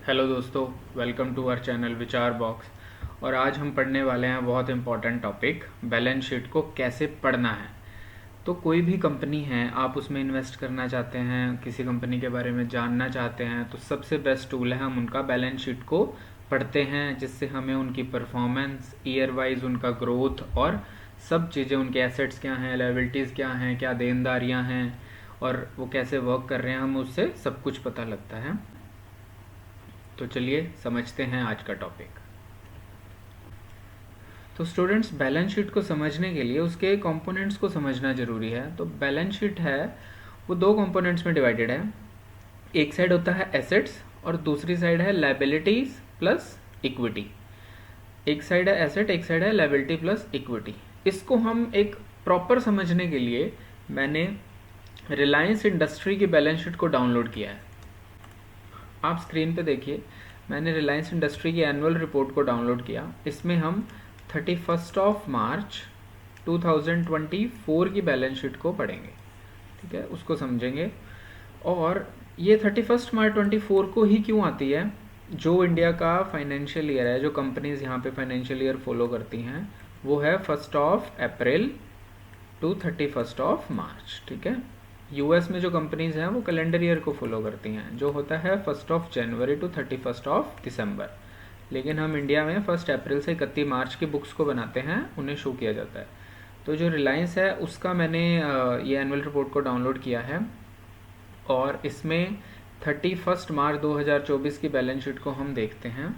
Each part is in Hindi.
हेलो दोस्तों, वेलकम टू आवर चैनल विचार बॉक्स। और आज हम पढ़ने वाले हैं बहुत इंपॉर्टेंट टॉपिक, बैलेंस शीट को कैसे पढ़ना है। तो कोई भी कंपनी है, आप उसमें इन्वेस्ट करना चाहते हैं, किसी कंपनी के बारे में जानना चाहते हैं, तो सबसे बेस्ट टूल है हम उनका बैलेंस शीट को पढ़ते हैं, जिससे हमें उनकी परफॉर्मेंस, ईयर वाइज उनका ग्रोथ और सब चीज़ें, उनके एसेट्स क्या हैं, लायबिलिटीज़ क्या हैं, क्या देनदारियां हैं और वो कैसे वर्क कर रहे हैं, हमें उससे सब कुछ पता लगता है। तो चलिए समझते हैं आज का टॉपिक। तो स्टूडेंट्स, बैलेंस शीट को समझने के लिए उसके कंपोनेंट्स को समझना जरूरी है। तो बैलेंस शीट है वो दो कंपोनेंट्स में डिवाइडेड है। एक साइड होता है एसेट्स और दूसरी साइड है लायबिलिटीज प्लस इक्विटी। एक साइड है एसेट, एक साइड है लायबिलिटी प्लस इक्विटी। इसको हम एक प्रॉपर समझने के लिए मैंने रिलायंस इंडस्ट्री की बैलेंस शीट को डाउनलोड किया है। आप स्क्रीन पे देखिए, मैंने रिलायंस इंडस्ट्री की एनुअल रिपोर्ट को डाउनलोड किया। इसमें हम 31 मार्च 2024 की बैलेंस शीट को पढ़ेंगे, ठीक है, उसको समझेंगे। और ये 31 मार्च 24 को ही क्यों आती है? जो इंडिया का फाइनेंशियल ईयर है, जो कंपनीज यहाँ पे फाइनेंशियल ईयर फॉलो करती हैं, वो है 1 अप्रैल टू 31 मार्च, ठीक है। यूएस में जो कंपनीज हैं वो कैलेंडर ईयर को फॉलो करती हैं, जो होता है 1 जनवरी टू 31 दिसंबर। लेकिन हम इंडिया में 1 अप्रैल से 31 मार्च की बुक्स को बनाते हैं, उन्हें शो किया जाता है। तो जो रिलायंस है उसका मैंने ये एनुअल रिपोर्ट को डाउनलोड किया है और इसमें 31 मार्च 2024 की बैलेंस शीट को हम देखते हैं।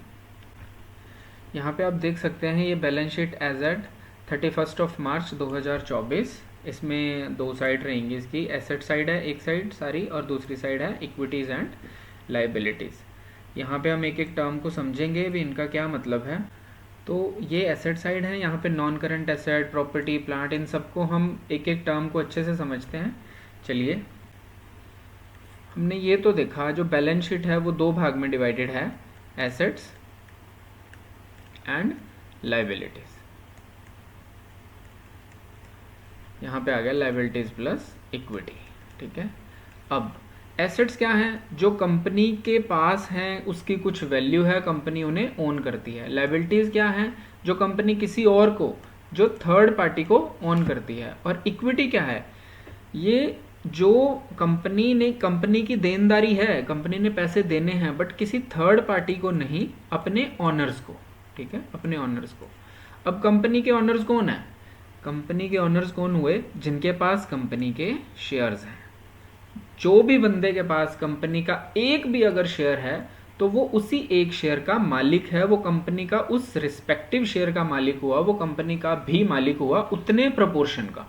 यहाँ पे आप देख सकते हैं ये बैलेंस शीट एज एट 31 मार्च 2024। इसमें दो साइड रहेंगी इसकी, एसेट साइड है एक साइड सारी और दूसरी साइड है इक्विटीज़ एंड लाइबिलिटीज़। यहाँ पे हम एक एक टर्म को समझेंगे भी इनका क्या मतलब है। तो ये एसेट साइड है, यहाँ पे non current asset, property, plant, इन सबको हम एक एक टर्म को अच्छे से समझते हैं। चलिए, हमने ये तो देखा जो बैलेंस शीट है वो दो भाग में डिवाइडेड है, एसेट्स एंड लाइबिलिटीज। यहाँ पे आ गया लाइबिलिटीज प्लस इक्विटी, ठीक है। अब एसेट्स क्या हैं? जो कंपनी के पास हैं उसकी कुछ वैल्यू है, कंपनी उन्हें ओन करती है। लाइबिलिटीज क्या है? जो कंपनी किसी और को, जो थर्ड पार्टी को ओन करती है। और इक्विटी क्या है? ये जो कंपनी की देनदारी है, कंपनी ने पैसे देने हैं बट किसी थर्ड पार्टी को नहीं, अपने ऑनर्स को, ठीक है, अपने ऑनर्स को। अब कंपनी के ऑनर्स कौन है? कंपनी के ऑनर्स कौन हुए? जिनके पास कंपनी के शेयर्स हैं। जो भी बंदे के पास कंपनी का एक भी अगर शेयर है तो वो उसी एक शेयर का मालिक है, वो कंपनी का उस रिस्पेक्टिव शेयर का मालिक हुआ, वो कंपनी का भी मालिक हुआ उतने प्रपोर्शन का,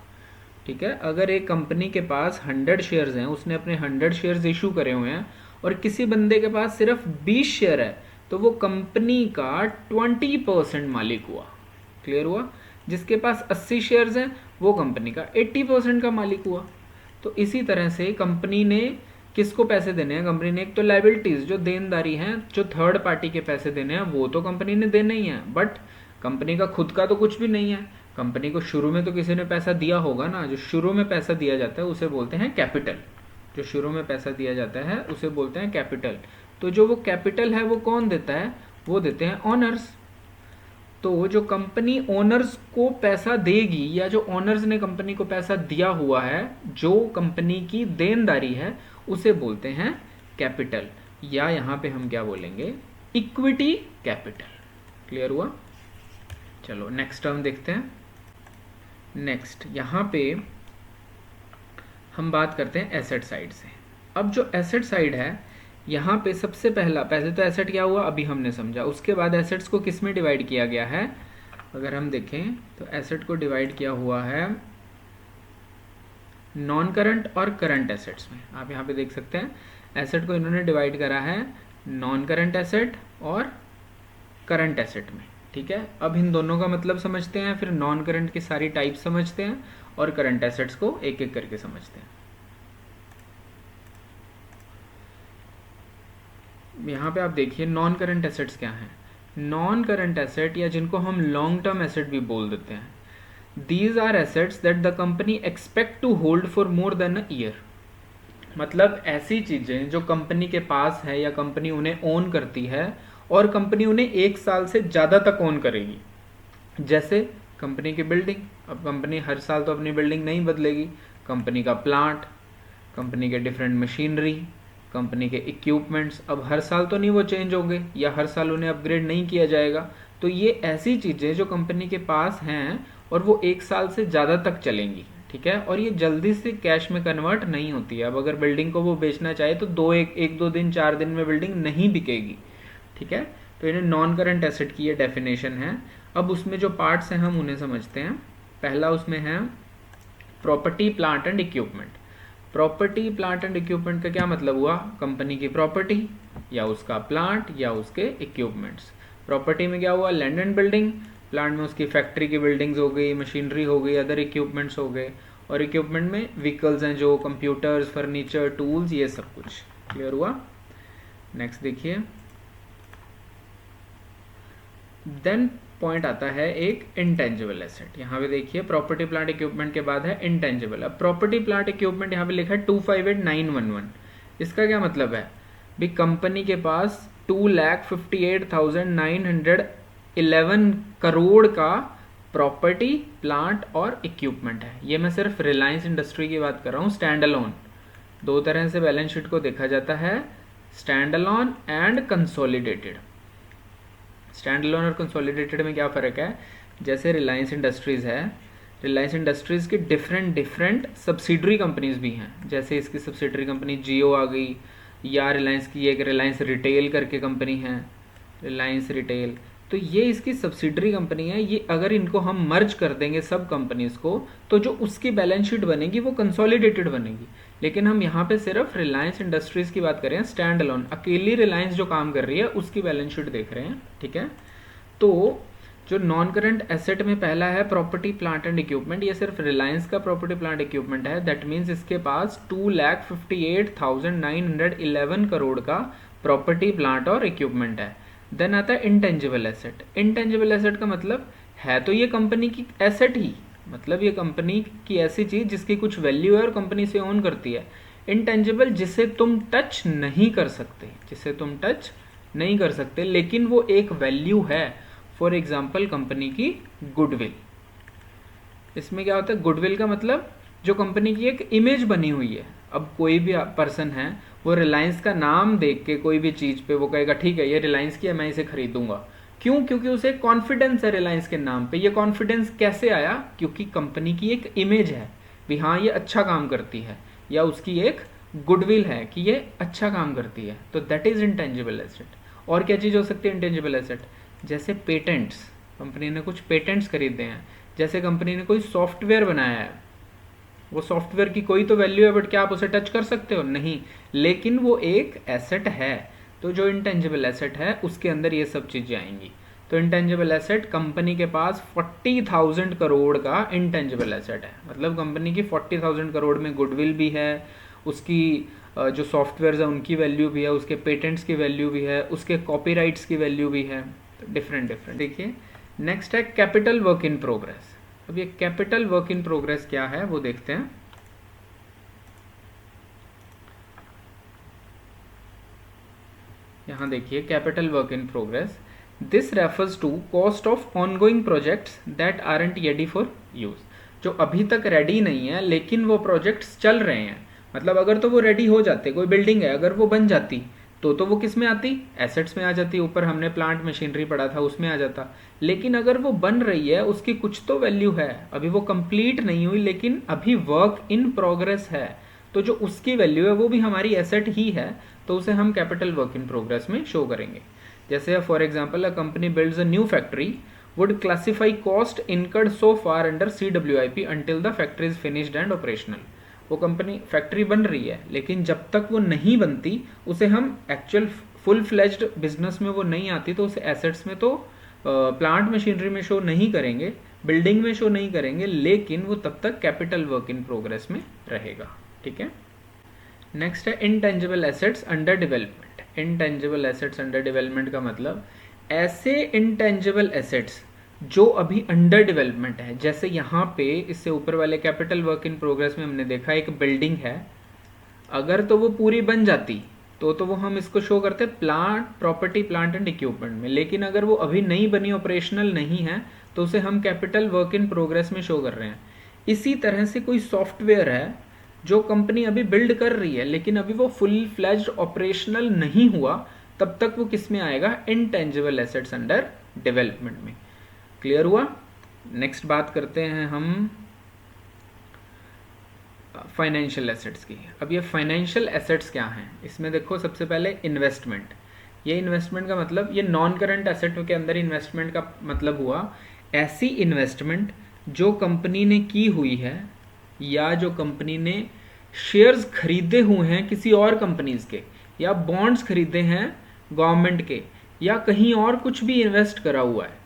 ठीक है। अगर एक कंपनी के पास 100 शेयर्स हैं, उसने अपने 100 शेयर्स इशू करे हुए हैं और किसी बंदे के पास सिर्फ 20 शेयर है, तो वो कंपनी का 20% मालिक हुआ। क्लियर हुआ? जिसके पास 80 शेयर्स हैं वो कंपनी का 80% का मालिक हुआ। तो इसी तरह से कंपनी ने किसको पैसे देने हैं? कंपनी ने एक तो लायबिलिटीज, जो देनदारी हैं, जो थर्ड पार्टी के पैसे देने हैं, वो तो कंपनी ने देने ही है, बट कंपनी का खुद का तो कुछ भी नहीं है। कंपनी को शुरू में तो किसी ने पैसा दिया होगा ना। जो शुरू में पैसा दिया जाता है उसे बोलते हैं कैपिटल। जो शुरू में पैसा दिया जाता है उसे बोलते हैं कैपिटल। तो जो वो कैपिटल है वो कौन देता है? वो देते हैं ऑनर्स। तो जो कंपनी ओनर्स को पैसा देगी या जो ओनर्स ने कंपनी को पैसा दिया हुआ है, जो कंपनी की देनदारी है, उसे बोलते हैं कैपिटल, या यहाँ पे हम क्या बोलेंगे? Equity capital. क्लियर हुआ? चलो नेक्स्ट टर्म देखते हैं। नेक्स्ट यहाँ पे हम बात करते हैं एसेट साइड से। अब जो एसेट साइड है, यहाँ पे सबसे पहले तो एसेट क्या हुआ अभी हमने समझा। उसके बाद एसेट्स को किस में डिवाइड किया गया है? अगर हम देखें तो एसेट को डिवाइड किया हुआ है नॉन करंट और करंट एसेट्स में। आप यहाँ पे देख सकते हैं एसेट को इन्होंने डिवाइड करा है नॉन करंट एसेट और करंट एसेट में, ठीक है। अब इन दोनों का मतलब समझते हैं, फिर नॉन करंट की सारी टाइप समझते हैं और करंट एसेट्स को एक एक करके समझते हैं। यहाँ पे आप देखिए नॉन करंट एसेट्स क्या हैं। नॉन करंट एसेट, या जिनको हम लॉन्ग टर्म एसेट भी बोल देते हैं, these are assets that the company expect to hold for more than a year. मतलब ऐसी चीजें जो कंपनी के पास है या कंपनी उन्हें ओन करती है और कंपनी उन्हें 1 साल से ज्यादा तक ओन करेगी। जैसे कंपनी की बिल्डिंग, अब कंपनी हर साल तो अपनी बिल्डिंग नहीं बदलेगी। कंपनी का प्लांट, कंपनी के डिफरेंट मशीनरी, कंपनी के इक्विपमेंट्स, अब हर साल तो नहीं वो चेंज होंगे या हर साल उन्हें अपग्रेड नहीं किया जाएगा। तो ये ऐसी चीज़ें जो कंपनी के पास हैं और वो 1 साल से ज़्यादा तक चलेंगी, ठीक है, और ये जल्दी से कैश में कन्वर्ट नहीं होती है। अब अगर बिल्डिंग को वो बेचना चाहे तो एक दो दिन 4 दिन में बिल्डिंग नहीं बिकेगी, ठीक है। तो इन्हें नॉन करंट एसेट की ये डेफिनेशन है। अब उसमें जो पार्ट्स हैं हम उन्हें समझते हैं। पहला उसमें है property plant and equipment. Property plant and equipment का क्या मतलब हुआ? कंपनी की प्रॉपर्टी या उसका प्लांट या उसके इक्विपमेंट्स। प्रॉपर्टी में क्या हुआ? Land and building. प्लांट में उसकी फैक्ट्री की बिल्डिंग्स हो गई, मशीनरी हो गई, अदर इक्विपमेंट्स हो गए। और इक्विपमेंट में व्हीकल्स हैं जो कंप्यूटर्स, फर्नीचर, टूल्स, ये सब कुछ। क्लियर हुआ? नेक्स्ट देखिए, देन पॉइंट आता है एक इंटेंजिबल एसेट। यहाँ पे देखिए प्रॉपर्टी प्लांट इक्विपमेंट के बाद है इंटेंजिबल। अब प्रॉपर्टी प्लांट इक्विपमेंट यहाँ पे लिखा है 258911। इसका क्या मतलब है? भी कंपनी के पास 2,58,911 करोड़ का प्रॉपर्टी प्लांट और इक्विपमेंट है। ये मैं सिर्फ रिलायंस इंडस्ट्री की बात कर रहा हूँ, स्टैंड अलोन। दो तरह से बैलेंस शीट को देखा जाता है, stand alone and consolidated. Stand alone और कंसोलिडेटेड में क्या फ़र्क है? जैसे रिलायंस इंडस्ट्रीज़ है, रिलायंस इंडस्ट्रीज़ की डिफरेंट सब्सिडरी कंपनीज भी हैं। जैसे इसकी सब्सिडरी कंपनी जियो आ गई, या रिलायंस की एक रिलायंस रिटेल करके कंपनी है, रिलायंस रिटेल। तो ये इसकी सब्सिडरी कंपनी है। ये अगर इनको हम मर्ज कर देंगे सब कंपनीज को, तो जो उसकी बैलेंस शीट बनेगी वो कंसोलिडेटेड बनेगी। लेकिन हम यहाँ पे सिर्फ रिलायंस इंडस्ट्रीज की बात कर रहे हैं, स्टैंड अलोन, अकेली रिलायंस जो काम कर रही है उसकी बैलेंस शीट देख रहे हैं, ठीक है। तो जो नॉन करंट एसेट में पहला है प्रॉपर्टी प्लांट एंड इक्विपमेंट, ये सिर्फ रिलायंस का प्रॉपर्टी प्लांट इक्विपमेंट है। दैट मीन्स इसके पास 2,58,911 करोड़ का प्रॉपर्टी प्लांट और इक्विपमेंट है। देन आता है इंटेंजिबल एसेट। इंटेंजिबल एसेट का मतलब है तो ये कंपनी की एसेट ही, मतलब ये कंपनी की ऐसी चीज जिसकी कुछ वैल्यू है और कंपनी से ओन करती है। इंटेंजिबल जिसे तुम टच नहीं कर सकते, जिसे तुम टच नहीं कर सकते लेकिन वो एक वैल्यू है। फॉर एग्जाम्पल कंपनी की गुडविल। इसमें क्या होता है? गुडविल का मतलब जो कंपनी की एक इमेज बनी हुई है। अब कोई भी पर्सन है वो रिलायंस का नाम देख के कोई भी चीज पे वो कहेगा ठीक है ये रिलायंस की है, मैं इसे खरीदूंगा। क्यों? क्योंकि उसे कॉन्फिडेंस है रिलायंस के नाम पे। ये कॉन्फिडेंस कैसे आया? क्योंकि कंपनी की एक इमेज है भी हाँ ये अच्छा काम करती है, या उसकी एक गुडविल है कि ये अच्छा काम करती है। तो दैट इज इंटेंजिबल एसेट। और क्या चीज हो सकती है इंटेंजिबल एसेट? जैसे पेटेंट्स, कंपनी ने कुछ पेटेंट्स खरीदे हैं। जैसे कंपनी ने कोई सॉफ्टवेयर बनाया है, वो सॉफ्टवेयर की कोई तो वैल्यू है बट क्या आप उसे टच कर सकते हो? नहीं, लेकिन वो एक एसेट है। तो जो इंटेंजिबल एसेट है उसके अंदर ये सब चीजें आएंगी। तो इंटेंजिबल एसेट, कंपनी के पास 40,000 करोड़ का इंटेंजिबल एसेट है। मतलब कंपनी की 40,000 करोड़ में गुडविल भी है, उसकी जो सॉफ्टवेयर है उनकी वैल्यू भी है, उसके पेटेंट्स की वैल्यू भी है, उसके कॉपीराइट्स की वैल्यू भी है। डिफरेंट। देखिए नेक्स्ट है कैपिटल वर्क इन प्रोग्रेस। अब ये कैपिटल वर्क इन प्रोग्रेस क्या है वो देखते हैं। यहां देखिए capital work in progress, this refers to cost of ongoing projects that aren't ready for use. जो अभी तक रेडी नहीं है लेकिन वो प्रोजेक्ट्स चल रहे हैं। मतलब अगर तो वो रेडी हो जाते, कोई बिल्डिंग है अगर वो बन जाती तो वो किस में आती? एसेट्स में आ जाती। ऊपर हमने प्लांट मशीनरी पढ़ा था उसमें आ जाता। लेकिन अगर वो बन रही है उसकी कुछ तो वैल्यू है, अभी वो कंप्लीट नहीं हुई लेकिन अभी वर्क इन प्रोग्रेस है, तो जो उसकी वैल्यू है वो भी हमारी एसेट ही है, तो उसे हम कैपिटल वर्क इन प्रोग्रेस में शो करेंगे। जैसे for example a company builds a new factory would classify cost incurred so far under CWIP until the factory is finished and operational. वो कंपनी फैक्ट्री बन रही है लेकिन जब तक वो नहीं बनती उसे हम एक्चुअल फुल फ्लेज्ड बिजनेस में वो नहीं आती तो उसे एसेट्स में तो प्लांट मशीनरी में शो नहीं करेंगे, बिल्डिंग में शो नहीं करेंगे, लेकिन वो तब तक कैपिटल वर्क इन प्रोग्रेस में रहेगा। ठीक है। नेक्स्ट है intangible assets under development. Intangible assets under development का मतलब ऐसे इंटेंजिबल एसेट्स जो अभी अंडर डेवलपमेंट है। जैसे यहाँ पे इससे ऊपर वाले कैपिटल वर्क इन प्रोग्रेस में हमने देखा एक बिल्डिंग है, अगर तो वो पूरी बन जाती तो वो हम इसको शो करते प्रॉपर्टी प्लांट एंड इक्विपमेंट में, लेकिन अगर वो अभी नहीं बनी, ऑपरेशनल नहीं है, तो उसे हम कैपिटल वर्क इन प्रोग्रेस में शो कर रहे हैं। इसी तरह से कोई सॉफ्टवेयर है जो कंपनी अभी बिल्ड कर रही है लेकिन अभी वो फुल फ्लैज्ड ऑपरेशनल नहीं हुआ, तब तक वो किस में आएगा, इनटेंजिबल एसेट्स अंडर डेवलपमेंट में। क्लियर हुआ? नेक्स्ट बात करते हैं हम फाइनेंशियल एसेट्स की। अब ये फाइनेंशियल एसेट्स क्या हैं, इसमें देखो सबसे पहले इन्वेस्टमेंट। ये इन्वेस्टमेंट का मतलब, ये नॉन करंट एसेट के अंदर इन्वेस्टमेंट का मतलब हुआ ऐसी इन्वेस्टमेंट जो कंपनी ने की हुई है या जो कंपनी ने शेयर्स खरीदे हुए हैं किसी और कंपनीज के, या बॉन्ड्स खरीदे हैं गवर्नमेंट के, या कहीं और कुछ भी इन्वेस्ट करा हुआ है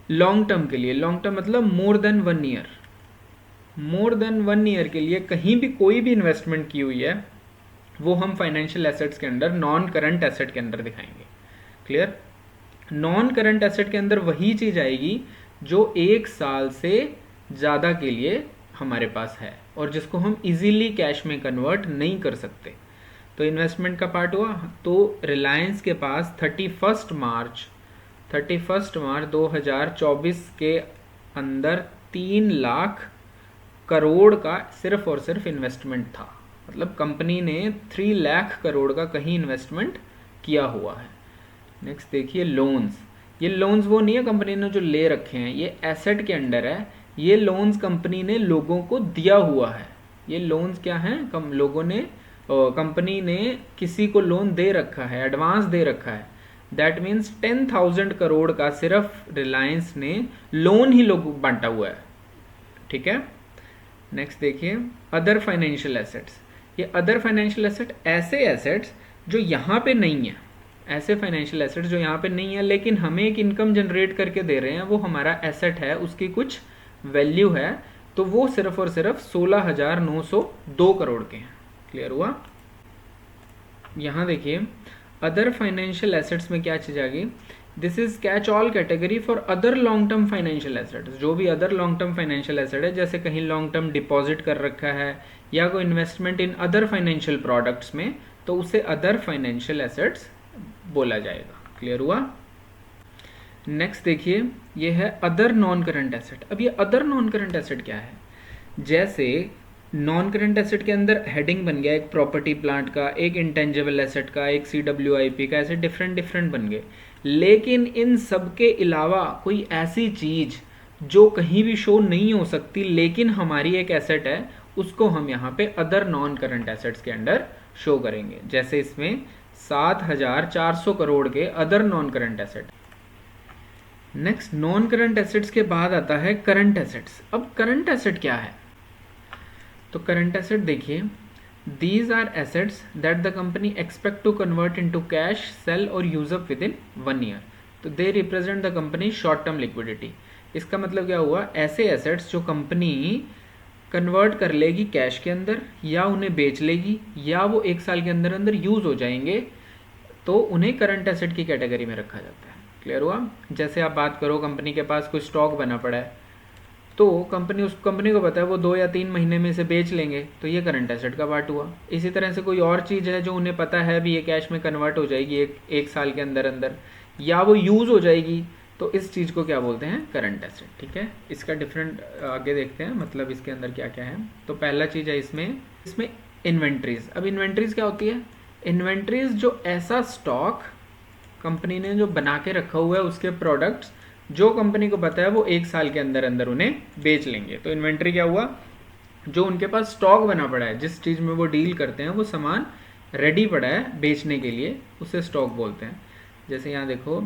लॉन्ग टर्म के लिए। लॉन्ग टर्म मतलब more than 1 year, more than 1 year के लिए कहीं भी कोई भी इन्वेस्टमेंट की हुई है, वो हम फाइनेंशियल एसेट्स के अंदर नॉन करंट एसेट के अंदर दिखाएंगे। क्लियर? नॉन करंट एसेट के अंदर वही चीज आएगी जो 1 साल से ज़्यादा के लिए हमारे पास है और जिसको हम इजीली कैश में कन्वर्ट नहीं कर सकते। तो इन्वेस्टमेंट का पार्ट हुआ। तो रिलायंस के पास 31 मार्च 2024 के अंदर 3 लाख करोड़ का सिर्फ और सिर्फ इन्वेस्टमेंट था। मतलब कंपनी ने 3 लाख करोड़ का कहीं इन्वेस्टमेंट किया हुआ है। नेक्स्ट देखिए लोन्स। ये लोन्स वो नहीं है कंपनी ने जो ले रखे हैं, ये एसेट के अंडर है। ये लोन्स कंपनी ने लोगों को दिया हुआ है। ये लोन्स क्या हैं, कंपनी ने किसी को लोन दे रखा है, एडवांस दे रखा है। दैट मीन्स 10,000 करोड़ का सिर्फ रिलायंस ने लोन ही लोगों को बांटा हुआ है। ठीक है। नेक्स्ट देखिए अदर फाइनेंशियल एसेट्स। ये अदर फाइनेंशियल एसेट ऐसे एसेट्स जो यहाँ पे नहीं है, ऐसे फाइनेंशियल एसेट्स जो यहाँ पे नहीं है लेकिन हमें एक इनकम जनरेट करके दे रहे हैं, वो हमारा एसेट है, उसकी कुछ वैल्यू है, तो वो सिर्फ और सिर्फ 16,902 करोड़ के हैं। क्लियर हुआ? यहाँ देखिए अदर फाइनेंशियल एसेट्स में क्या चीज आ गई, this is catch all category for other long term financial assets. जो भी other long term financial asset है, जैसे कहीं लॉन्ग टर्म डिपॉजिट कर रखा है या कोई investment in other financial products में, तो उसे अदर फाइनेंशियल एसेट्स बोला जाएगा। क्लियर हुआ? नेक्स्ट देखिए ये है अदर नॉन करंट एसेट। अब ये अदर नॉन करंट एसेट क्या है, जैसे नॉन करंट एसेट के अंदर हेडिंग बन गया एक प्रॉपर्टी प्लांट का, एक इंटेंजिबल एसेट का, एक CWIP का, ऐसे डिफरेंट बन गए। लेकिन इन सब के अलावा कोई ऐसी चीज जो कहीं भी शो नहीं हो सकती लेकिन हमारी एक एसेट है, उसको हम यहाँ पे अदर नॉन करंट एसेट्स के अंडर शो करेंगे। जैसे इसमें 7,400 करोड़ के other non current asset. Next non current assets के बाद आता है करंट एसेट्स। अब करंट एसेट क्या है, तो करंट एसेट देखिए, these are assets that the company expect to convert into cash, sell or use up within 1 year. तो they represent the company's short term liquidity. इसका मतलब क्या हुआ, ऐसे assets जो कंपनी कन्वर्ट कर लेगी कैश के अंदर, या उन्हें बेच लेगी, या वो 1 साल के अंदर अंदर यूज हो जाएंगे, तो उन्हें करंट एसेट की कैटेगरी में रखा जाता है। क्लियर हुआ? जैसे आप बात करो कंपनी के पास कोई स्टॉक बना पड़ा है, तो उस कंपनी को पता है वो 2 या 3 महीने में इसे बेच लेंगे, तो ये करंट एसेट का पार्ट हुआ। इसी तरह से कोई और चीज़ है जो उन्हें पता है भी ये कैश में कन्वर्ट हो जाएगी एक साल के अंदर अंदर, या वो यूज़ हो जाएगी, तो इस चीज़ को क्या बोलते हैं, करंट एसेट। ठीक है। इसका डिफरेंट आगे देखते हैं, मतलब इसके अंदर क्या क्या है। तो पहला चीज़ है इसमें इन्वेंट्रीज। अब इन्वेंट्रीज क्या होती है, इन्वेंट्रीज जो ऐसा स्टॉक कंपनी ने जो बना के रखा हुआ है, उसके प्रोडक्ट्स जो कंपनी को पता है वो 1 साल के अंदर अंदर उन्हें बेच लेंगे। तो इन्वेंट्री क्या हुआ, जो उनके पास स्टॉक बना पड़ा है, जिस चीज़ में वो डील करते हैं वो सामान रेडी पड़ा है बेचने के लिए, उसे स्टॉक बोलते हैं। जैसे यहाँ देखो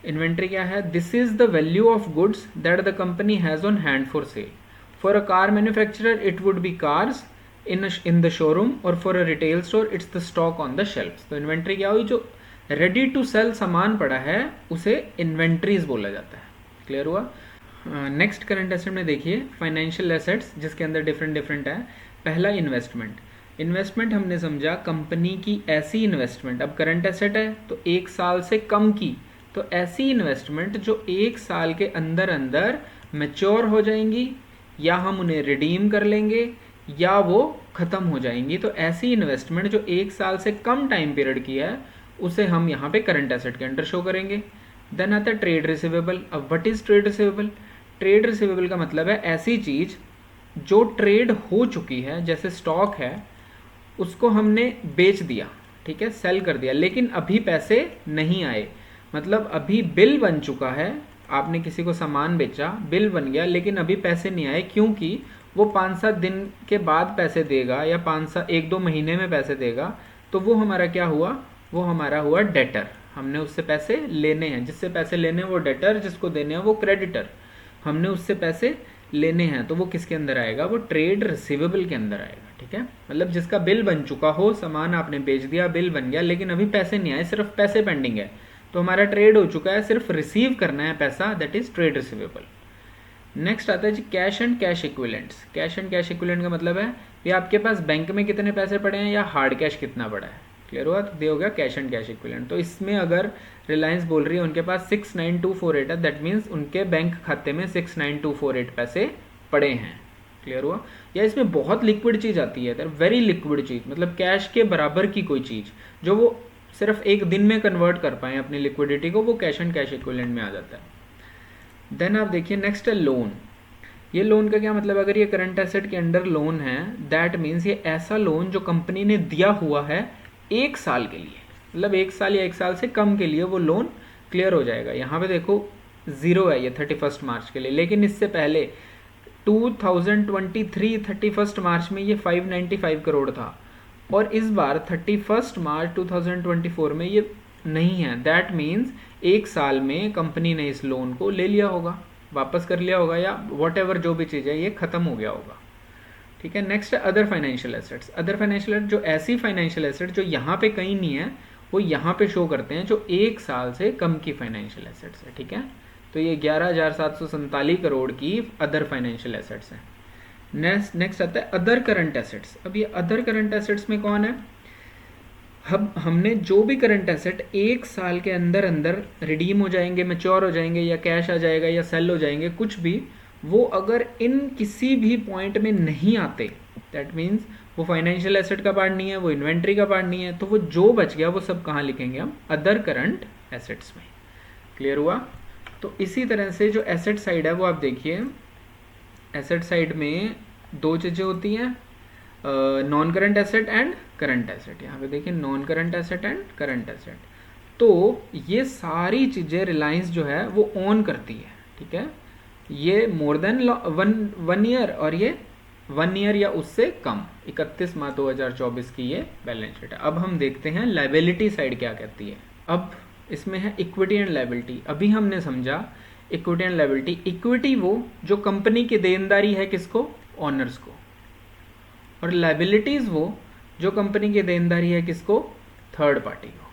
इन्वेंट्री क्या है, this is the value of goods that the company has on hand for sale. For a car manufacturer it would be cars in the showroom, और for a retail store it's the stock on the shelf. तो इन्वेंट्री क्या हुई, जो रेडी टू सेल सामान पड़ा है उसे इन्वेंट्रीज बोला जाता है। क्लियर हुआ? नेक्स्ट करंट एसेट में देखिए फाइनेंशियल एसेट्स, जिसके अंदर डिफरेंट है। पहला इन्वेस्टमेंट हमने समझा कंपनी की ऐसी इन्वेस्टमेंट, अब करंट एसेट है तो 1 साल से कम की, तो ऐसी इन्वेस्टमेंट जो 1 साल के अंदर अंदर मैच्योर हो जाएंगी, या हम उन्हें रिडीम कर लेंगे, या वो ख़त्म हो जाएंगी। तो ऐसी इन्वेस्टमेंट जो 1 साल से कम टाइम पीरियड की है उसे हम यहाँ पे करंट एसेट के अंडर शो करेंगे। देन आता है ट्रेड रिसीवेबल। अब what is trade receivable? Trade receivable का मतलब है ऐसी चीज़ जो ट्रेड हो चुकी है, जैसे स्टॉक है उसको हमने बेच दिया, ठीक है, सेल कर दिया, लेकिन अभी पैसे नहीं आए, मतलब अभी बिल बन चुका है, आपने किसी को सामान बेचा, बिल बन गया, लेकिन अभी पैसे नहीं आए क्योंकि वो 5-7 दिन के बाद पैसे देगा या 1-2 महीने में पैसे देगा, तो वो हमारा क्या हुआ? वो हमारा हुआ डेटर। हमने उससे पैसे लेने हैं, जिससे पैसे लेने हैं वो डेटर, जिसको देने हैं वो क्रेडिटर। हमने उससे पैसे लेने हैं तो वो किसके अंदर आएगा? वो ट्रेड रिसीवेबल के अंदर आएगा, ठीक है। मतलब जिसका बिल बन चुका हो, सामान आपने बेच दिया, बिल बन गया, लेकिन अभी पैसे नहीं आए, सिर्फ पैसे पेंडिंग है, तो हमारा ट्रेड हो चुका है, सिर्फ रिसीव करना है पैसा, that is trade receivable. Next आता है जी cash and cash equivalents. Cash and cash equivalent का मतलब है ये आपके पास बैंक में कितने पैसे पड़े हैं या हार्ड कैश कितना पड़ा है, क्लियर हुआ? तो ये हो गया कैश एंड कैश इक्विवेलेंट। तो इसमें अगर रिलायंस बोल रही है उनके पास 69248 है, दैट मीन्स उनके बैंक खाते में 69248 पैसे पड़े हैं, क्लियर हुआ? या इसमें बहुत लिक्विड चीज़ आती है, वेरी लिक्विड चीज़, मतलब कैश के बराबर की कोई चीज़ जो वो सिर्फ एक दिन में कन्वर्ट कर पाए अपनी लिक्विडिटी को, वो कैश एंड कैश इक्विवेलेंट में आ जाता है। देन आप देखिए नेक्स्ट है लोन। ये लोन का क्या मतलब? अगर ये करंट एसेट के अंडर लोन है, दैट मीन्स ये ऐसा लोन जो कंपनी ने दिया हुआ है 1 साल के लिए, मतलब 1 साल या 1 साल से कम के लिए वो लोन क्लियर हो जाएगा। यहाँ पे देखो 0 है ये 31 मार्च के लिए, लेकिन इससे पहले 2023 31 मार्च में ये 595 करोड़ था, और इस बार 31 मार्च 2024 में ये नहीं है। दैट मीन्स 1 साल में कंपनी ने इस लोन को ले लिया होगा, वापस कर लिया होगा, या वॉट एवर जो भी चीज़ है ये ख़त्म हो गया होगा, ठीक है। नेक्स्ट है other financial assets. Other financial asset, जो ऐसी फाइनेंशियल एसेट जो यहाँ पे कहीं नहीं है, वो यहाँ पे शो करते हैं जो 1 साल से कम की फाइनेंशियल एसेट्स है, ठीक है। तो ये 11,747 करोड़ की अदर फाइनेंशियल एसेट्स हैं। नेक्स्ट आता है अदर करंट एसेट्स। अब ये अदर करंट एसेट्स में कौन है? हमने जो भी करंट एसेट 1 साल के अंदर अंदर रिडीम हो जाएंगे, मैच्योर हो जाएंगे, या कैश आ जाएगा या सेल हो जाएंगे, कुछ भी, वो अगर इन किसी भी पॉइंट में नहीं आते, दैट मीन्स वो फाइनेंशियल एसेट का पार्ट नहीं है, वो इन्वेंट्री का पार्ट नहीं है, तो वो जो बच गया वो सब कहाँ लिखेंगे हम? अदर करंट एसेट्स में, क्लियर हुआ? तो इसी तरह से जो एसेट साइड है वो आप देखिए, एसेट साइड में 2 चीज़ें होती हैं, non current asset and current asset. यहाँ पे देखिए non current asset and current asset. तो ये सारी चीज़ें रिलायंस जो है वो ओन करती है, ठीक है। ये मोर देन 1 ईयर और ये 1 ईयर या उससे कम, 31 मार्च 2024 की ये बैलेंस शीट है। अब हम देखते हैं लायबिलिटी साइड क्या कहती है। अब इसमें है इक्विटी एंड लायबिलिटी। अभी हमने समझा इक्विटी एंड लायबिलिटी। इक्विटी वो जो कंपनी की देनदारी है किसको? ऑनर्स को। और लायबिलिटीज वो जो कंपनी की देनदारी है किसको? थर्ड पार्टी को।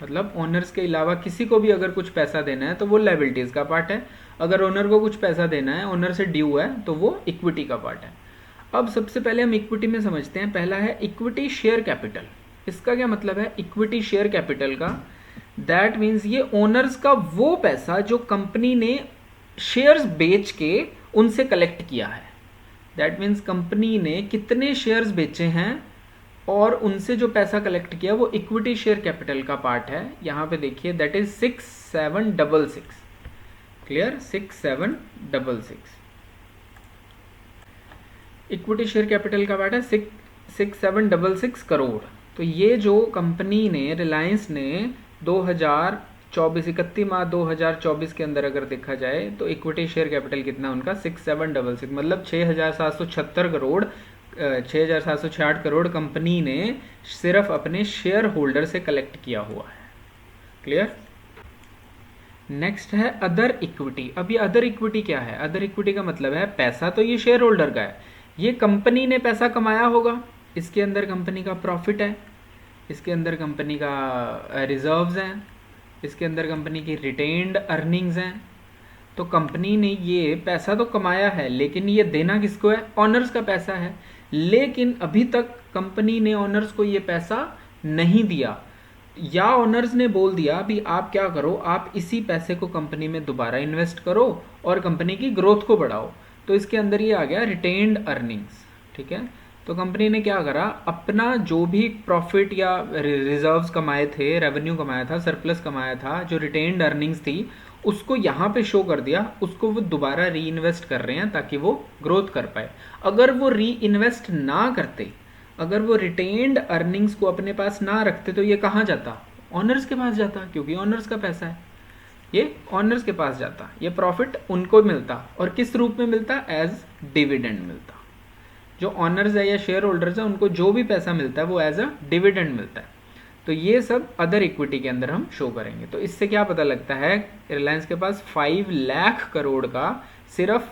मतलब ओनर्स के अलावा किसी को भी अगर कुछ पैसा देना है तो वो लायबिलिटीज का पार्ट है। अगर ओनर को कुछ पैसा देना है, ओनर से ड्यू है, तो वो इक्विटी का पार्ट है। अब सबसे पहले हम इक्विटी में समझते हैं। पहला है इक्विटी शेयर कैपिटल। इसका क्या मतलब है इक्विटी शेयर कैपिटल का? दैट मीन्स ये ओनर्स का वो पैसा जो कंपनी ने शेयर्स बेच के उनसे कलेक्ट किया है। दैट मीन्स कंपनी ने कितने शेयर्स बेचे हैं और उनसे जो पैसा कलेक्ट किया वो इक्विटी शेयर कैपिटल का पार्ट है। यहाँ पे देखिए that is 6766, clear? 6766 equity share capital का पार्ट है, 6766 करोड़। तो ये जो कंपनी ने, रिलायंस ने 2024 31 मार्च 2024 के अंदर अगर देखा जाए तो इक्विटी शेयर कैपिटल कितना उनका? 6766, मतलब 6776 करोड़, 6766 करोड़ कंपनी ने सिर्फ अपने शेयर होल्डर से कलेक्ट किया हुआ है, क्लियर? नेक्स्ट है अदर इक्विटी। अब ये अदर इक्विटी क्या है? अदर इक्विटी का मतलब है पैसा तो ये शेयर होल्डर का है, ये कंपनी ने पैसा कमाया होगा, इसके अंदर कंपनी का प्रॉफिट है, इसके अंदर कंपनी का रिजर्व्स हैं, इसके अंदर कंपनी की रिटेन्ड अर्निंग्स हैं। तो कंपनी ने ये पैसा तो कमाया है, लेकिन ये देना किसको है? ऑनर्स का पैसा है। लेकिन अभी तक कंपनी ने ऑनर्स को ये पैसा नहीं दिया, या ऑनर्स ने बोल दिया भी आप क्या करो, आप इसी पैसे को कंपनी में दोबारा इन्वेस्ट करो और कंपनी की ग्रोथ को बढ़ाओ। तो इसके अंदर ये आ गया रिटेन्ड अर्निंग्स, ठीक है। तो कंपनी ने क्या करा, अपना जो भी प्रॉफिट या रिजर्व्स कमाए थे, रेवेन्यू कमाया था, सरप्लस कमाया था, जो रिटेन्ड अर्निंग्स थी, उसको यहाँ पे शो कर दिया, उसको वो दोबारा री इन्वेस्ट कर रहे हैं ताकि वो ग्रोथ कर पाए। अगर वो री इन्वेस्ट ना करते, अगर वो रिटेन्ड अर्निंग्स को अपने पास ना रखते, तो ये कहाँ जाता, ऑनर्स के पास जाता, क्योंकि ऑनर्स का पैसा है, ये ऑनर्स के पास जाता, ये प्रॉफिट उनको मिलता, और किस रूप में मिलता, एज डिविडेंड मिलता। जो ऑनर्स है या शेयर होल्डर्स है उनको जो भी पैसा मिलता है वो एज अ डिविडेंड मिलता है। तो ये सब अदर इक्विटी के अंदर हम शो करेंगे। तो इससे क्या पता लगता है, रिलायंस के पास 5 लाख करोड़ का सिर्फ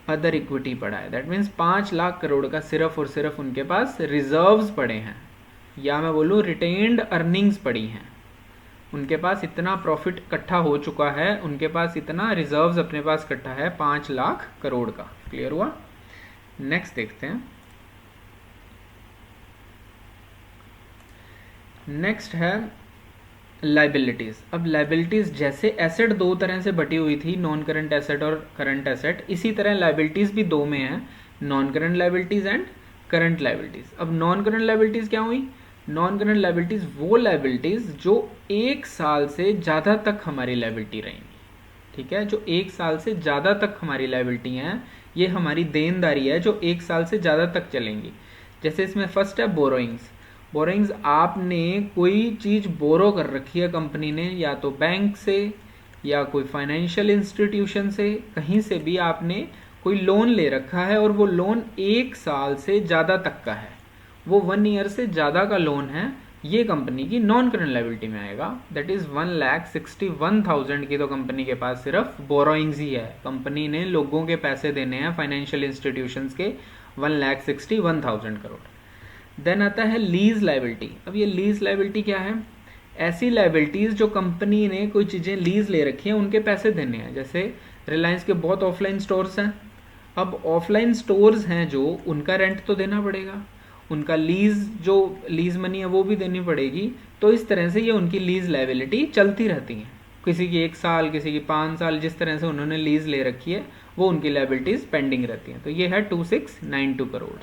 अदर इक्विटी पड़ा है। दैट मीन्स 5 लाख करोड़ का सिर्फ और सिर्फ उनके पास रिजर्व्स पड़े हैं, या मैं बोलूँ रिटेन्ड अर्निंग्स पड़ी हैं। उनके पास इतना प्रॉफिट इकट्ठा हो चुका है, उनके पास इतना रिजर्व्स अपने पास इकट्ठा है 5 लाख करोड़ का। क्लियर हुआ? नेक्स्ट देखते हैं। नेक्स्ट है लाइबिलिटीज। अब लाइबिलिटीज जैसे एसेट दो तरह से बटी हुई थी, नॉन करंट एसेट और करंट एसेट, इसी तरह लाइबिलिटीज भी दो में है, non current liabilities and current liabilities. अब नॉन करंट लाइबिलिटीज क्या हुई, नॉन करंट लाइबिलिटीज वो लाइबिलिटीज जो 1 साल से ज़्यादा तक हमारी लाइबिलिटी रहेंगी। ठीक है, जो 1 साल से ज़्यादा तक हमारी लाइबिलिटी हैं, ये हमारी देनदारी है जो 1 साल से ज़्यादा तक चलेंगी। जैसे इसमें फर्स्ट है बोरोइंग्स। बोरोइंग्स, आपने कोई चीज़ बोरो कर रखी है कंपनी ने, या तो बैंक से या कोई फाइनेंशियल इंस्टीट्यूशन से, कहीं से भी आपने कोई लोन ले रखा है और वो लोन 1 साल से ज़्यादा तक का है, वो 1 ईयर से ज़्यादा का लोन है, ये कंपनी की नॉन करंट लायबिलिटी में आएगा। दैट इज़ 1,61,000 की तो कंपनी के पास सिर्फ बोरोइंग्स ही है। कंपनी ने लोगों के पैसे देने हैं फाइनेंशियल इंस्टीट्यूशंस के 1,61,000 करोड़। देन आता है लीज लायबिलिटी। अब ये लीज लायबिलिटी क्या है, ऐसी लायबिलिटीज़ जो कंपनी ने कोई चीज़ें लीज ले रखी हैं उनके पैसे देने हैं। जैसे रिलायंस के बहुत ऑफलाइन स्टोर्स हैं, अब ऑफलाइन स्टोर्स हैं जो, उनका रेंट तो देना पड़ेगा, उनका लीज जो लीज मनी है वो भी देनी पड़ेगी। तो इस तरह से ये उनकी लीज लायबिलिटी चलती रहती है, किसी की 1 साल, किसी की 5 साल, जिस तरह से उन्होंने लीज ले रखी है वो उनकी लायबिलिटीज़ पेंडिंग रहती हैं। तो ये है 2692 करोड़।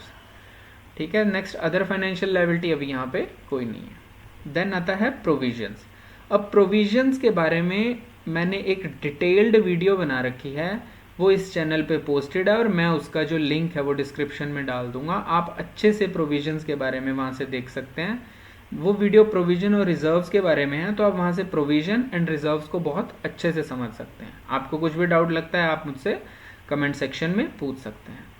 ठीक है, नेक्स्ट अदर फाइनेंशियल लायबिलिटी अभी यहाँ पे कोई नहीं है। देन आता है प्रोविजंस। अब प्रोविजंस के बारे में मैंने एक डिटेल्ड वीडियो बना रखी है, वो इस चैनल पे पोस्टेड है और मैं उसका जो लिंक है वो डिस्क्रिप्शन में डाल दूंगा। आप अच्छे से प्रोविजंस के बारे में वहाँ से देख सकते हैं। वो वीडियो प्रोविजन और रिजर्व्स के बारे में है, तो आप वहाँ से प्रोविजन एंड रिजर्व्स को बहुत अच्छे से समझ सकते हैं। आपको कुछ भी डाउट लगता है आप मुझसे कमेंट सेक्शन में पूछ सकते हैं।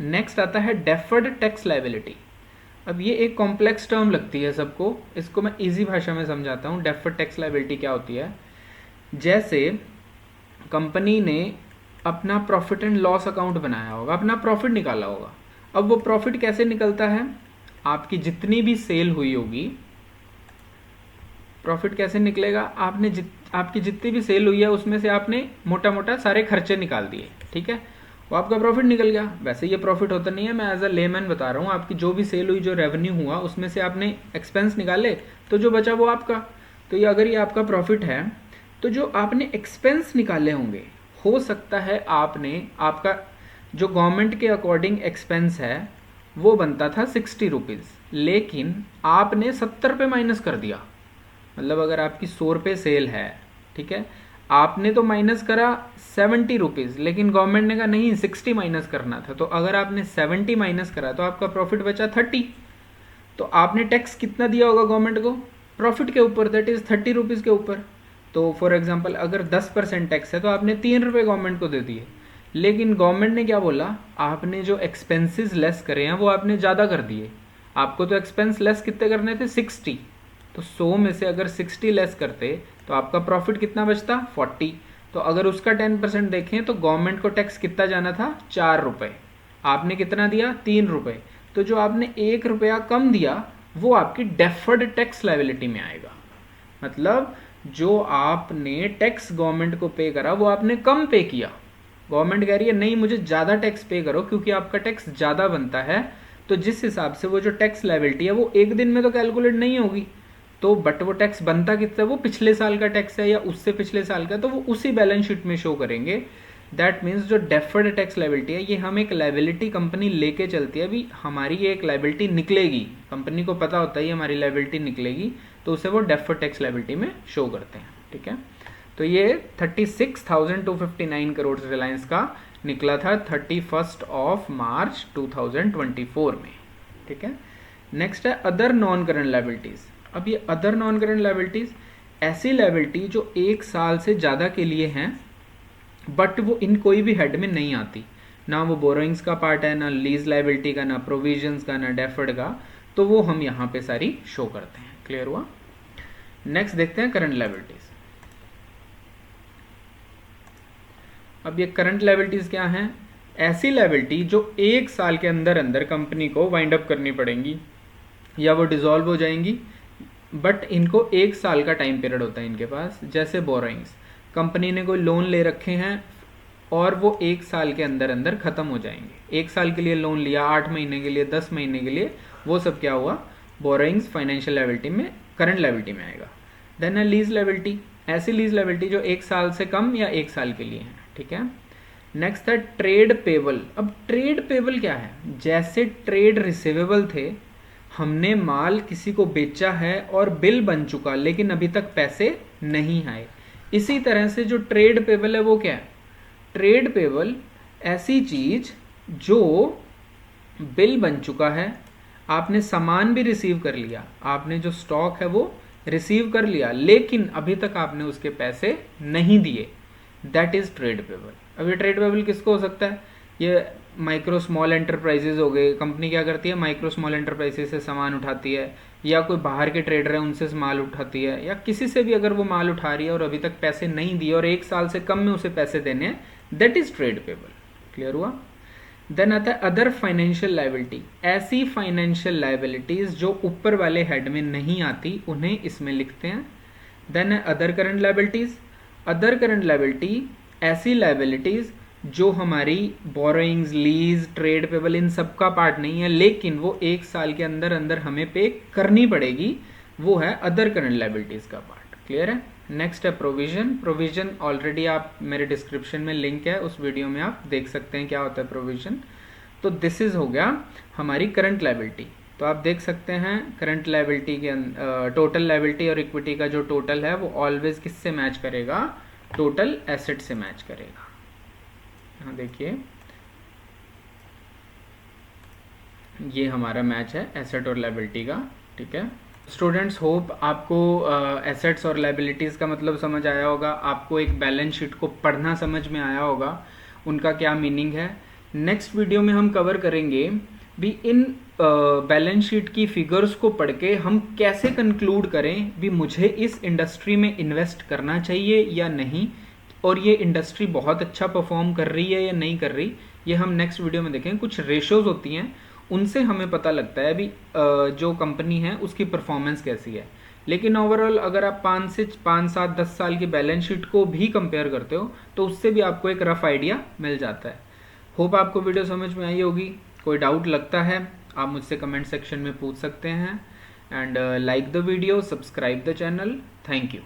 नेक्स्ट आता है डेफर्ड टैक्स लायबिलिटी। अब ये एक कॉम्प्लेक्स टर्म लगती है सबको, इसको मैं इजी भाषा में समझाता हूँ। डेफर्ड टैक्स लायबिलिटी क्या होती है, जैसे कंपनी ने अपना प्रॉफिट एंड लॉस अकाउंट बनाया होगा, अपना प्रॉफिट निकाला होगा। अब वो प्रॉफिट कैसे निकलता है, आपकी जितनी भी सेल हुई होगी, प्रॉफिट कैसे निकलेगा, आपकी जितनी भी सेल हुई है उसमें से आपने मोटा मोटा सारे खर्चे निकाल दिए, ठीक है, वो आपका प्रॉफिट निकल गया। वैसे ये प्रॉफिट होता नहीं है, मैं एज अ लेमैन बता रहा हूँ। आपकी जो भी सेल हुई, जो रेवेन्यू हुआ, उसमें से आपने एक्सपेंस निकाले, तो जो बचा वो आपका। तो ये अगर ये आपका प्रॉफिट है, तो जो आपने एक्सपेंस निकाले होंगे, हो सकता है आपका जो गवर्नमेंट के अकॉर्डिंग एक्सपेंस है वो बनता था 60 रुपीज़, लेकिन आपने 70 पे माइनस कर दिया। मतलब अगर आपकी 100 रुपये सेल है, ठीक है, आपने तो माइनस करा 70 रुपीज़, लेकिन गवर्नमेंट ने कहा नहीं 60 माइनस करना था। तो अगर आपने 70 माइनस करा तो आपका प्रॉफिट बचा 30। तो आपने टैक्स कितना दिया होगा गवर्नमेंट को, प्रॉफिट के ऊपर, दैट इज़ 30 रुपीज़ के ऊपर। तो फॉर एग्जांपल अगर 10% टैक्स है तो आपने 3 रुपये गवर्नमेंट को दे दिए, लेकिन गवर्नमेंट ने क्या बोला, आपने जो एक्सपेंसेस लेस करे हैं वो आपने ज़्यादा कर दिए। आपको तो एक्सपेंस लेस कितने करने थे, 60। तो 100 में से अगर 60 लेस करते तो आपका प्रॉफिट कितना बचता, 40। तो अगर उसका 10% देखें तो गवर्नमेंट को टैक्स कितना जाना था, 4 रुपये। आपने कितना दिया, 3 रुपये। तो जो आपने 1 रुपया कम दिया वो आपकी डेफर्ड टैक्स लायबिलिटी में आएगा। मतलब जो आपने टैक्स गवर्नमेंट को पे करा वो आपने कम पे किया। गवर्नमेंट कह रही है नहीं मुझे ज़्यादा टैक्स पे करो क्योंकि आपका टैक्स ज़्यादा बनता है। तो जिस हिसाब से वो जो टैक्स लायबिलिटी है वो एक दिन में तो कैलकुलेट नहीं होगी, तो बट वो टैक्स बनता कितना, वो पिछले साल का टैक्स है या उससे पिछले साल का, तो वो उसी बैलेंस शीट में शो करेंगे। दैट मीन्स जो डेफर्ड टैक्स लायबिलिटी है ये हम एक लायबिलिटी कंपनी लेके चलती है, अभी हमारी ये एक लायबिलिटी निकलेगी, कंपनी को पता होता है ये हमारी लायबिलिटी निकलेगी, तो उसे वो डेफर्ड टैक्स लायबिलिटी में शो करते हैं। ठीक है, तो ये 36,259 करोड़ रिलायंस का निकला था 31 मार्च 2024 में। ठीक है, नेक्स्ट है अदर नॉन करंट लायबिलिटीज। अब ये अदर नॉन करंट लायबिलिटीज ऐसी लायबिलिटी जो 1 साल से ज़्यादा के लिए हैं, बट वो इन कोई भी हेड में नहीं आती, ना वो बोरोइंग्स का पार्ट है, ना लीज लायबिलिटी का, ना प्रोविजंस का, ना डेफर्ड का, तो वो हम यहाँ पे सारी शो करते हैं। क्लियर हुआ? नेक्स्ट देखते हैं करंट लायबिलिटीज। अब ये करंट लायबिलिटीज क्या हैं? ऐसी लायबिलिटी जो 1 साल के अंदर अंदर कंपनी को वाइंड अप करनी पड़ेंगी या वो डिसॉल्व हो जाएंगी, बट इनको 1 साल का टाइम पीरियड होता है इनके पास। जैसे बोरोइंग्स, कंपनी ने कोई लोन ले रखे हैं और वो 1 साल के अंदर अंदर ख़त्म हो जाएंगे। 1 साल के लिए लोन लिया, 8 महीने के लिए, 10 महीने के लिए, वो सब क्या हुआ? बोरोइंग्स फाइनेंशियल लायबिलिटी में, करंट लायबिलिटी में आएगा। देन है लीज लायबिलिटी, ऐसी लीज लायबिलिटी जो 1 साल से कम या 1 साल के लिए है। ठीक है, नेक्स्ट है ट्रेड पेबल। अब ट्रेड पेबल क्या है? जैसे ट्रेड रिसीवेबल थे, हमने माल किसी को बेचा है और बिल बन चुका लेकिन अभी तक पैसे नहीं आए, इसी तरह से जो ट्रेड पेबल है वो क्या है? ट्रेड पेबल ऐसी चीज जो बिल बन चुका है, आपने सामान भी रिसीव कर लिया, आपने जो स्टॉक है वो रिसीव कर लिया, लेकिन अभी तक आपने उसके पैसे नहीं दिए, दैट इज ट्रेड पेबल। अब ये ट्रेड पेबल किसको हो सकता है? ये माइक्रो स्मॉल एंटरप्राइजेज हो गए। कंपनी क्या करती है? माइक्रो स्मॉल एंटरप्राइजेज से सामान उठाती है, या कोई बाहर के ट्रेडर है उनसे माल उठाती है, या किसी से भी अगर वो माल उठा रही है और अभी तक पैसे नहीं दिए और 1 साल से कम में उसे पैसे देने हैं, that is trade payable. Clear हुआ? देन आता है अदर फाइनेंशियल लायबिलिटी। ऐसी फाइनेंशियल लायबिलिटीज जो ऊपर वाले हेड में नहीं आती, उन्हें इसमें लिखते हैं। देन है other current liabilities. Other current liability ऐसी लायबिलिटीज जो हमारी borrowings, lease, trade payable in सब का पार्ट नहीं है, लेकिन वो 1 साल के अंदर अंदर हमें पे करनी पड़ेगी, वो है अदर करंट लायबिलिटीज का पार्ट। क्लियर है? नेक्स्ट है प्रोविजन। प्रोविजन ऑलरेडी आप मेरे डिस्क्रिप्शन में लिंक है, उस वीडियो में आप देख सकते हैं क्या होता है प्रोविजन। तो दिस इज हो गया हमारी करंट लायबिलिटी। तो आप देख सकते हैं करंट लायबिलिटी के टोटल लायबिलिटी और इक्विटी का जो टोटल है वो ऑलवेज किससे मैच करेगा? टोटल एसेट से मैच करेगा। यहाँ देखिए ये हमारा मैच है एसेट और लायबिलिटी का। ठीक है स्टूडेंट्स, होप आपको एसेट्स और लायबिलिटीज़ का मतलब समझ आया होगा, आपको एक बैलेंस शीट को पढ़ना समझ में आया होगा, उनका क्या मीनिंग है। नेक्स्ट वीडियो में हम कवर करेंगे भी इन बैलेंस शीट की फिगर्स को पढ़ के हम कैसे कंक्लूड करें भी मुझे इस इंडस्ट्री में इन्वेस्ट करना चाहिए या नहीं, और ये इंडस्ट्री बहुत अच्छा परफॉर्म कर रही है या नहीं कर रही, ये हम नेक्स्ट वीडियो में देखेंगे। कुछ रेशोज होती हैं, उनसे हमें पता लगता है भी जो कंपनी है उसकी परफॉर्मेंस कैसी है। लेकिन ओवरऑल अगर आप 5 7 10 साल की बैलेंस शीट को भी कंपेयर करते हो तो उससे भी आपको एक रफ आइडिया मिल जाता है। होप आपको वीडियो समझ में आई होगी। कोई डाउट लगता है आप मुझसे कमेंट सेक्शन में पूछ सकते हैं। And like the video, subscribe the channel. Thank you.